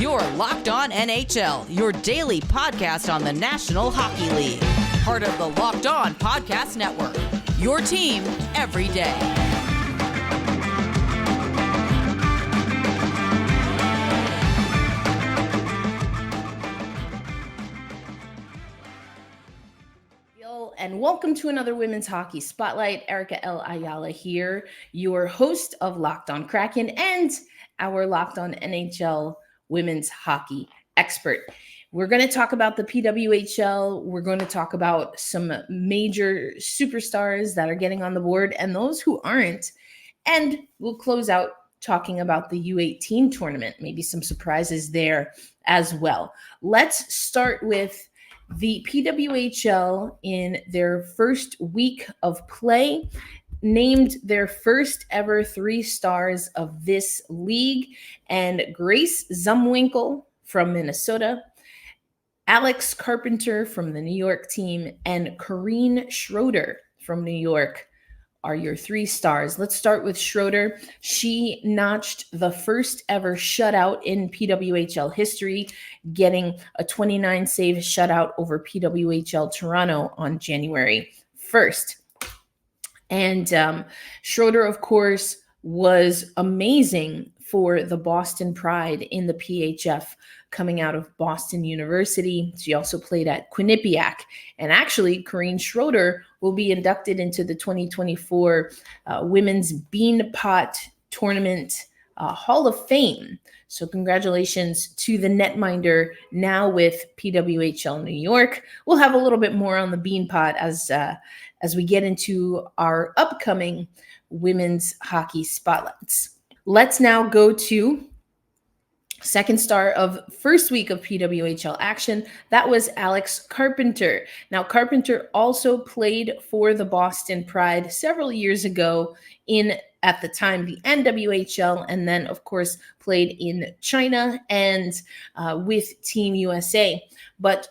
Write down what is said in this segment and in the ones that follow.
You're Locked On NHL, your daily podcast on the National Hockey League. Part of the Locked On Podcast Network, your team every day. And welcome to another Women's Hockey Spotlight. Erica L. Ayala here, your host of Locked On Kraken and our Locked On NHL Women's Hockey expert. We're going to talk about the PWHL. We're going to talk about some major superstars that are getting on the board and those who aren't. And we'll close out talking about the U18 tournament, maybe some surprises there as well. Let's start with the PWHL in their first week of play named their first ever 3 stars of this league, and Grace Zumwinkle from Minnesota, Alex Carpenter from the New York team, and Corrine Schroeder from New York are your 3 stars. Let's start with Schroeder. She notched the first ever shutout in PWHL history, getting a 29-save shutout over PWHL Toronto on January 1st. And Schroeder, of course, was amazing for the Boston Pride in the PHF coming out of Boston University. She also played at Quinnipiac. And actually, Corrine Schroeder will be inducted into the 2024 Women's Beanpot Tournament Hall of Fame. So congratulations to the netminder now with PWHL New York. We'll have a little bit more on the Beanpot as we get into our upcoming women's hockey spotlights. Let's now go to second star of first week of PWHL action. That was Alex Carpenter. Now, Carpenter also played for the Boston Pride several years ago at the time, the NWHL, and then, of course, played in China and with Team USA. But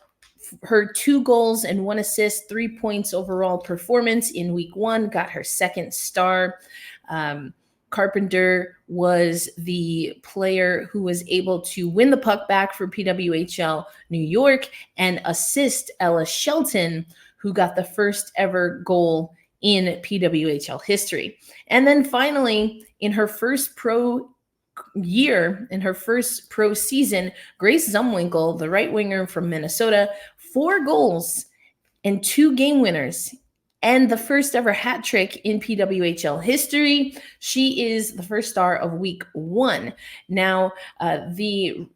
her 2 goals and 1 assist, 3 points overall performance in week 1 got her second star. Carpenter was the player who was able to win the puck back for PWHL New York and assist Ella Shelton, who got the first ever goal in PWHL history. And then finally, in her first pro year, in her first pro season, Grace Zumwinkle, the right winger from Minnesota, 4 goals and 2 game winners, and the first ever hat trick in PWHL history. She is the first star of week 1. Now, the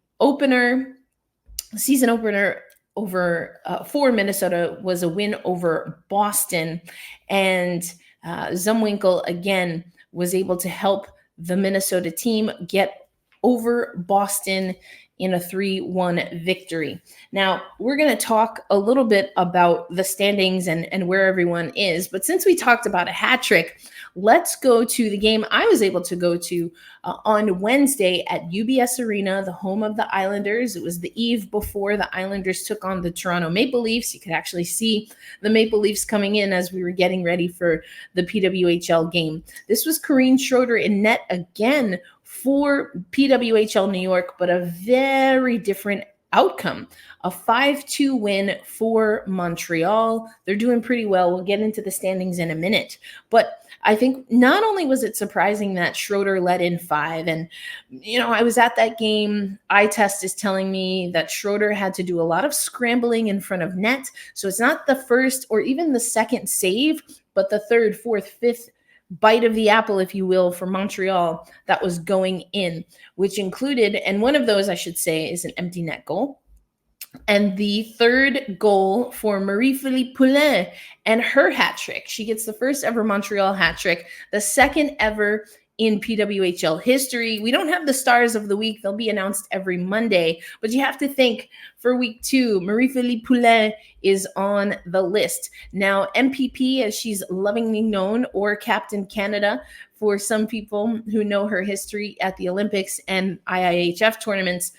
season opener over for Minnesota was a win over Boston, and Zumwinkle again was able to help the Minnesota team get over Boston in a 3-1 victory. Now, we're going to talk a little bit about the standings and where everyone is. But since we talked about a hat trick, let's go to the game I was able to go to on Wednesday at UBS Arena, the home of the Islanders. It was the eve before the Islanders took on the Toronto Maple Leafs. You could actually see the Maple Leafs coming in as we were getting ready for the PWHL game. This was Corrine Schroeder in net again for PWHL New York, but a very different outcome. A 5-2 win for Montreal. They're doing pretty well. We'll get into the standings in a minute. But I think not only was it surprising that Schroeder let in 5, and, I was at that game. Eye test is telling me that Schroeder had to do a lot of scrambling in front of net. So it's not the first or even the second save, but the 3rd, 4th, 5th bite of the apple, if you will, for Montreal that was going in, which included, and one of those I should say is an empty net goal. And the 3rd goal for Marie-Philippe Poulin and her hat trick. She gets the first ever Montreal hat trick, the 2nd ever in PWHL history. We don't have the stars of the week. They'll be announced every Monday, but you have to think for week 2, Marie-Philippe Poulin is on the list. Now, MPP, as she's lovingly known, or Captain Canada, for some people who know her history at the Olympics and IIHF tournaments,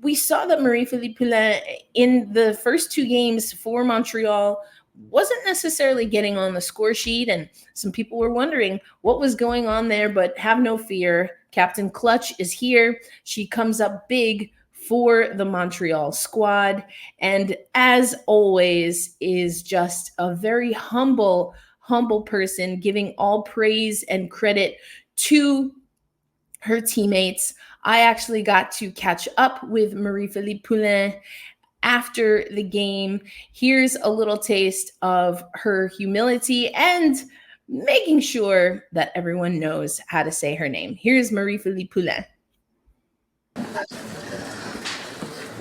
we saw that Marie-Philippe Poulin in the first 2 games for Montreal wasn't necessarily getting on the score sheet, and some people were wondering what was going on there, but have no fear. Captain Clutch is here. She comes up big for the Montreal squad. And as always, is just a very humble person, giving all praise and credit to her teammates. I actually got to catch up with Marie-Philippe Poulin after the game. Here's a little taste of her humility and making sure that everyone knows how to say her name. Here's Marie-Philippe Poulin.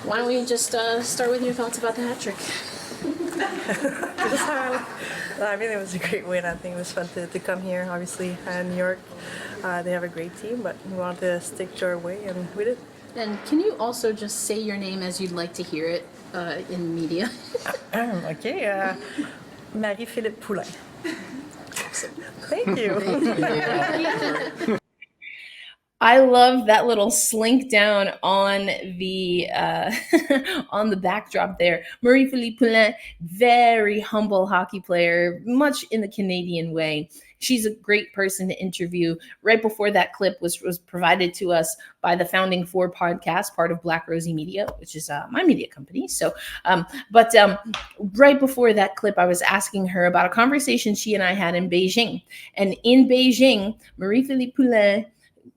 Why don't we just start with your thoughts about the hat trick? I mean, it was a great win. I think it was fun to come here. Obviously, New York, they have a great team, but we wanted to stick to our way, and we did. And can you also just say your name as you'd like to hear it in media? Okay, Marie-Philippe Poulin. Thank you. I love that little slink down on the on the backdrop there. Marie-Philippe Poulin, very humble hockey player, much in the Canadian way. She's a great person to interview. Right before that clip was provided to us by the Founding Four podcast, part of Black Rosie Media, which is my media company. So, but right before that clip, I was asking her about a conversation she and I had in Beijing. And in Beijing, Marie-Philippe Poulin,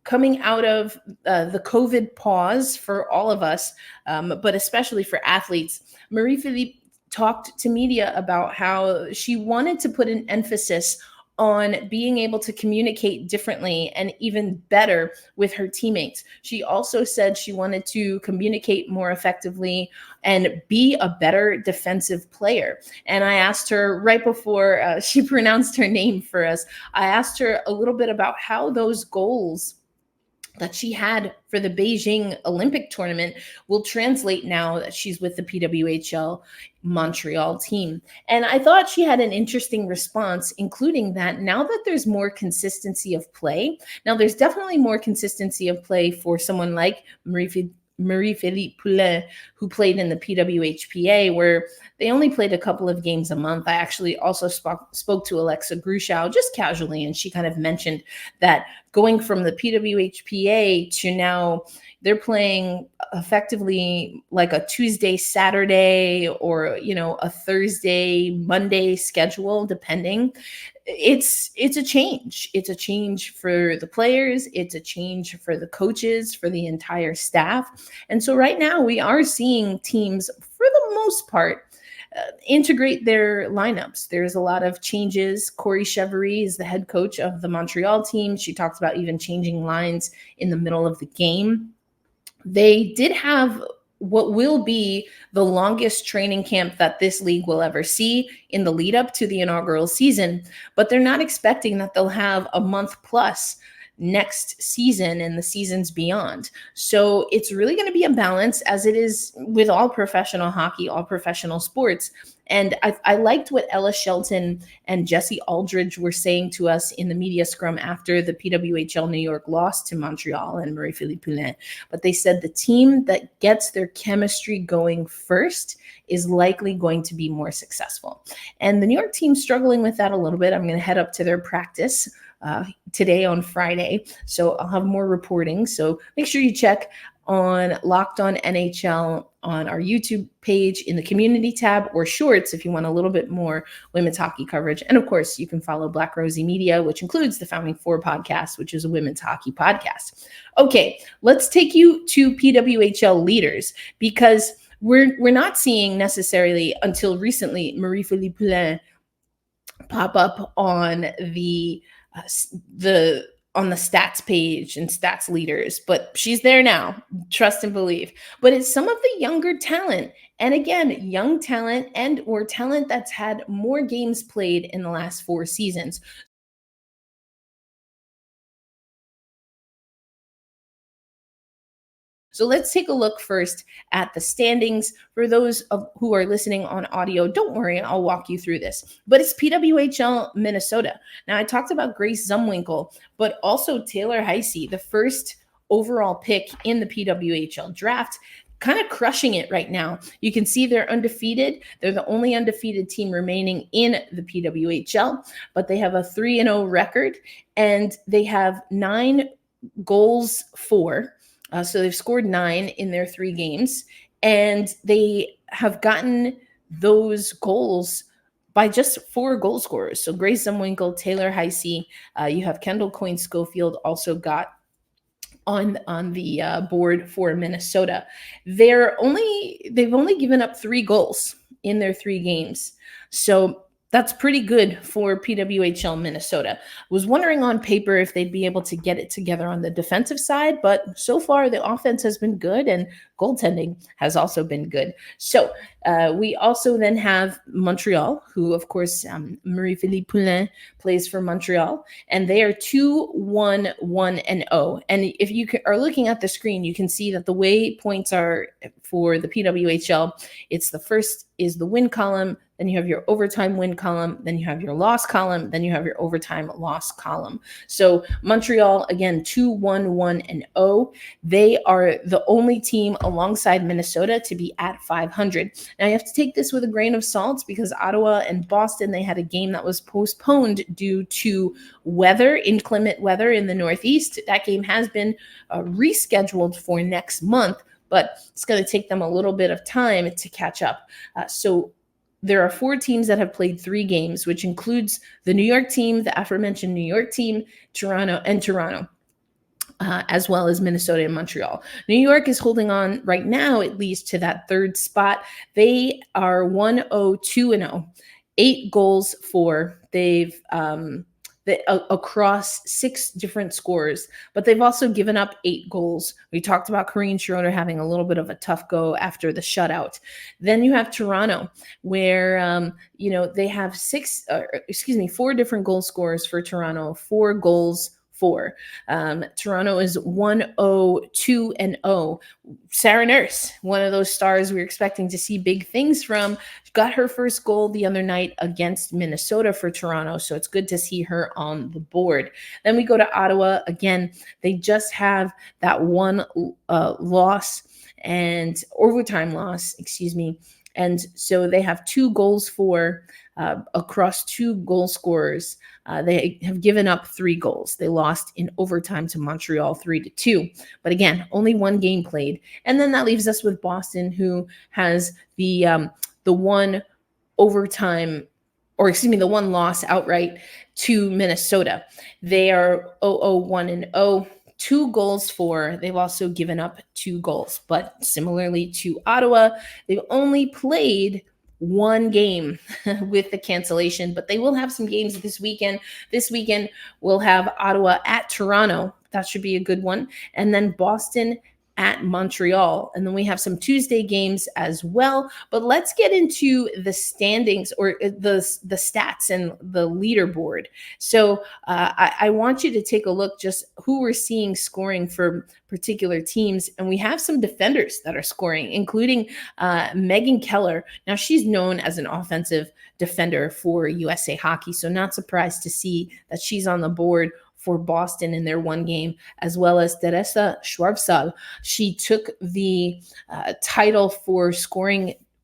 coming out of the COVID pause for all of us, but especially for athletes, Marie-Philippe talked to media about how she wanted to put an emphasis on being able to communicate differently and even better with her teammates. She also said she wanted to communicate more effectively and be a better defensive player. And I asked her right before she pronounced her name for us, I asked her a little bit about how those goals that she had for the Beijing Olympic tournament will translate now that she's with the PWHL Montreal team. And I thought she had an interesting response, including that now that there's more consistency of play, now there's definitely more consistency of play for someone like Marie-Philippe Poulin, who played in the PWHPA, where they only played a couple of games a month. I actually also spoke to Alexa Grushow just casually, and she kind of mentioned that going from the PWHPA to now they're playing effectively like a Tuesday, Saturday, or, you know, a Thursday, Monday schedule, depending. It's a change. It's a change for the players. It's a change for the coaches, for the entire staff. And so right now we are seeing teams, for the most part, integrate their lineups. There's a lot of changes. Corey Cheverie is the head coach of the Montreal team. She talked about even changing lines in the middle of the game. They did have what will be the longest training camp that this league will ever see in the lead up to the inaugural season, but they're not expecting that they'll have a month plus next season and the seasons beyond. So it's really going to be a balance, as it is with all professional hockey, all professional sports. And I liked what Ella Shelton and Jesse Aldridge were saying to us in the media scrum after the PWHL New York lost to Montreal and Marie-Philippe Poulin. But they said the team that gets their chemistry going first is likely going to be more successful. And the New York team's struggling with that a little bit. I'm going to head up to their practice today on Friday, so I'll have more reporting. So make sure you check on Locked On NHL on our YouTube page in the community tab, or shorts if you want a little bit more women's hockey coverage. And of course, you can follow Black Rosie Media, which includes the Founding Four podcast, which is a women's hockey podcast. Okay, let's take you to PWHL leaders, because we're not seeing necessarily until recently Marie-Philippe Poulin pop up on the stats page and stats leaders, but she's there now, trust and believe. But it's some of the younger talent, and again, young talent and or talent that's had more games played in the last 4 seasons. So let's take a look first at the standings. For those who are listening on audio, don't worry, I'll walk you through this. But it's PWHL Minnesota. Now, I talked about Grace Zumwinkle, but also Taylor Heisey, the first overall pick in the PWHL draft, kind of crushing it right now. You can see they're undefeated. They're the only undefeated team remaining in the PWHL, but they have a 3-0 record, and they have 9 goals for. So they've scored 9 in their 3 games, and they have gotten those goals by just 4 goal scorers. So Grace Zumwinkle, Taylor Heisey, you have Kendall Coyne Schofield also got on the board for Minnesota. They've only given up 3 goals in their 3 games. So that's pretty good for PWHL Minnesota. Was wondering on paper if they'd be able to get it together on the defensive side, but so far the offense has been good and goaltending has also been good. So we also then have Montreal, who of course Marie-Philippe Poulin plays for Montreal, and they are 2-1-1-0. And if you are looking at the screen, you can see that the way points are for the PWHL, it's the first is the win column, then you have your overtime win column, then you have your loss column, then you have your overtime loss column. So Montreal, again, 2-1-1-0. They are the only team alongside Minnesota to be at 500. Now you have to take this with a grain of salt because Ottawa and Boston, they had a game that was postponed due to weather, inclement weather in the Northeast. That game has been rescheduled for next month, but it's going to take them a little bit of time to catch up. So there are 4 teams that have played 3 games, which includes the New York team, the aforementioned New York team, Toronto, as well as Minnesota and Montreal. New York is holding on right now, at least, to that 3rd spot. They are 1-0-2-0, 8 goals for. They've across 6 different scores, but they've also given up 8 goals. We talked about Corinne Schroeder having a little bit of a tough go after the shutout. Then you have Toronto, where they have 4 different goal scorers for Toronto, 4 goals for. Toronto is 1-0-2-0. Sarah Nurse, one of those stars we were expecting to see big things from, got her first goal the other night against Minnesota for Toronto, so it's good to see her on the board. Then we go to Ottawa. Again, they just have that one loss and overtime loss, and so they have 2 goals for across 2 goal scorers. They have given up 3 goals. They lost in overtime to Montreal 3-2. But again, only 1 game played. And then that leaves us with Boston, who has the one overtime, the one loss outright to Minnesota. They are 0-1-0. 2 goals for. They've also given up 2 goals. But similarly to Ottawa, they've only played 1 game with the cancellation, but they will have some games this weekend. This weekend, we'll have Ottawa at Toronto. That should be a good one. And then Boston at Montreal. And then we have some Tuesday games as well. But let's get into the standings or the stats and the leaderboard. So I want you to take a look just who we're seeing scoring for particular teams. And we have some defenders that are scoring, including Megan Keller. Now, she's known as an offensive defender for USA Hockey, so not surprised to see that she's on the board for Boston in their 1 game, as well as Teresa Schwabsal. She took the title for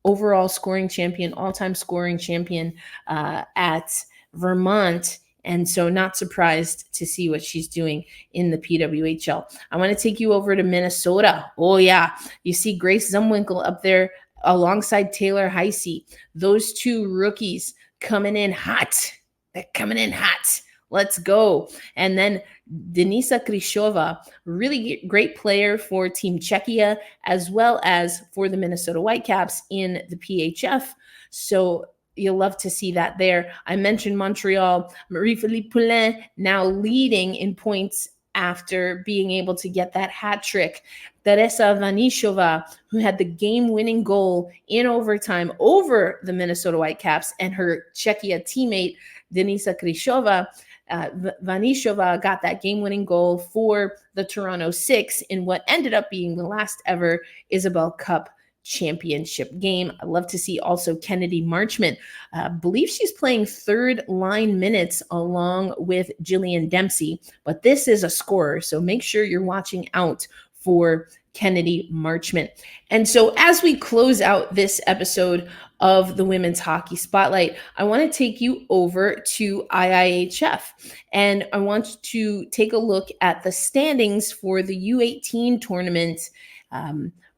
overall scoring champion, all-time scoring champion at Vermont. And so not surprised to see what she's doing in the PWHL. I want to take you over to Minnesota. Oh, yeah. You see Grace Zumwinkle up there alongside Taylor Heisey. Those 2 rookies coming in hot. They're coming in hot. Let's go. And then Denisa Kryshova, really great player for Team Czechia, as well as for the Minnesota Whitecaps in the PHF. So you'll love to see that there. I mentioned Montreal. Marie-Philippe Poulin now leading in points after being able to get that hat trick. Teresa Vanishova, who had the game-winning goal in overtime over the Minnesota Whitecaps, and her Czechia teammate, Denisa Kryshova, Vanishova got that game-winning goal for the Toronto Six in what ended up being the last ever Isabel Cup championship game. I love to see also Kennedy Marchment. Believe she's playing 3rd line minutes along with Jillian Dempsey, but this is a scorer, so make sure you're watching out for Kennedy Marchment. And so as we close out this episode of the Women's Hockey Spotlight, I want to take you over to IIHF, and I want to take a look at the standings for the U18 tournament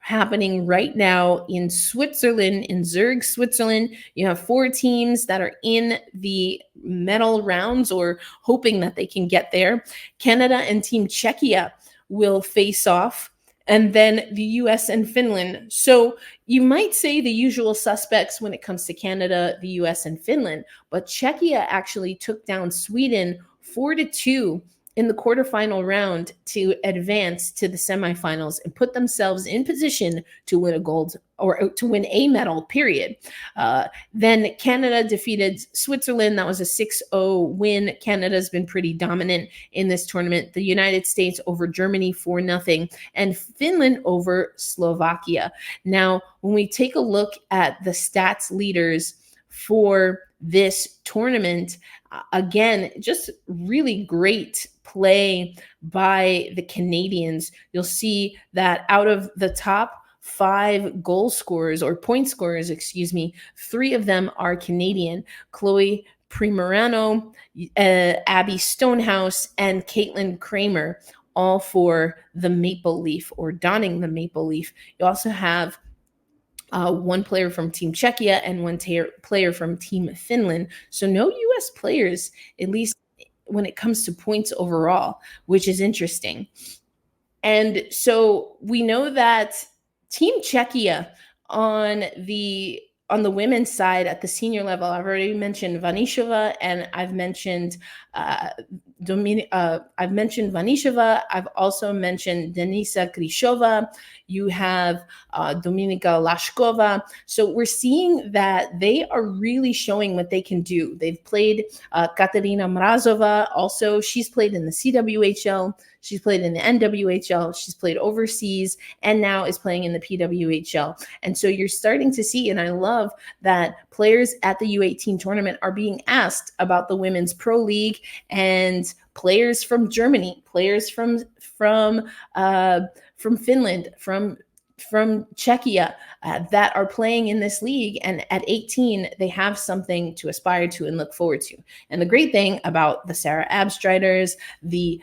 happening right now in Switzerland, in Zurich, Switzerland. You have 4 teams that are in the medal rounds or hoping that they can get there. Canada and Team Czechia will face off, and then the US and Finland. So you might say the usual suspects when it comes to Canada, the US, and Finland, but Czechia actually took down Sweden 4-2 in the quarterfinal round to advance to the semifinals and put themselves in position to win a gold or to win a medal, period. Then Canada defeated Switzerland. That was a 6-0 win. Canada's been pretty dominant in this tournament. The United States over Germany 4-0, and Finland over Slovakia. Now, when we take a look at the stats leaders for this tournament, again, just really great play by the Canadians. You'll see that out of the top 5 goal scorers or point scorers, 3 of them are Canadian. Chloe Primerano, Abby Stonehouse, and Caitlin Kramer, all for the Maple Leaf or donning the Maple Leaf. You also have one player from Team Czechia and one player from Team Finland. So no U.S. players, at least when it comes to points overall, which is interesting. And so we know that Team Czechia on the women's side at the senior level, I've already mentioned Vanishova, and I've mentioned Vanishova. I've also mentioned Denisa Kryshova. You have Dominika Lashkova. So we're seeing that they are really showing what they can do. They've played Katerina Mrazova. Also, she's played in the CWHL. She's played in the NWHL. She's played overseas and now is playing in the PWHL. And so you're starting to see, and I love that players at the U18 tournament are being asked about the Women's Pro League, and players from Germany, players from Finland, from Czechia that are playing in this league. And at 18, they have something to aspire to and look forward to. And the great thing about the Sarah Abstriders, the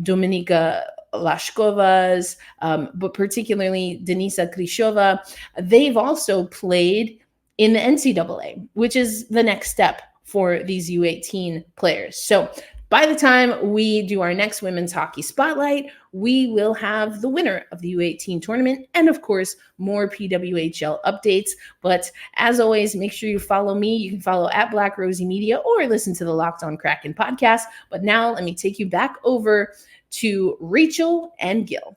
Dominika Lashkovas, but particularly Denisa Kryshova, they've also played in the NCAA, which is the next step for these U18 players. So by the time we do our next Women's Hockey Spotlight, we will have the winner of the U18 tournament and, of course, more PWHL updates. But as always, make sure you follow me. You can follow at Black Rosie Media or listen to the Locked On Kraken podcast. But now let me take you back over to Rachel and Gil.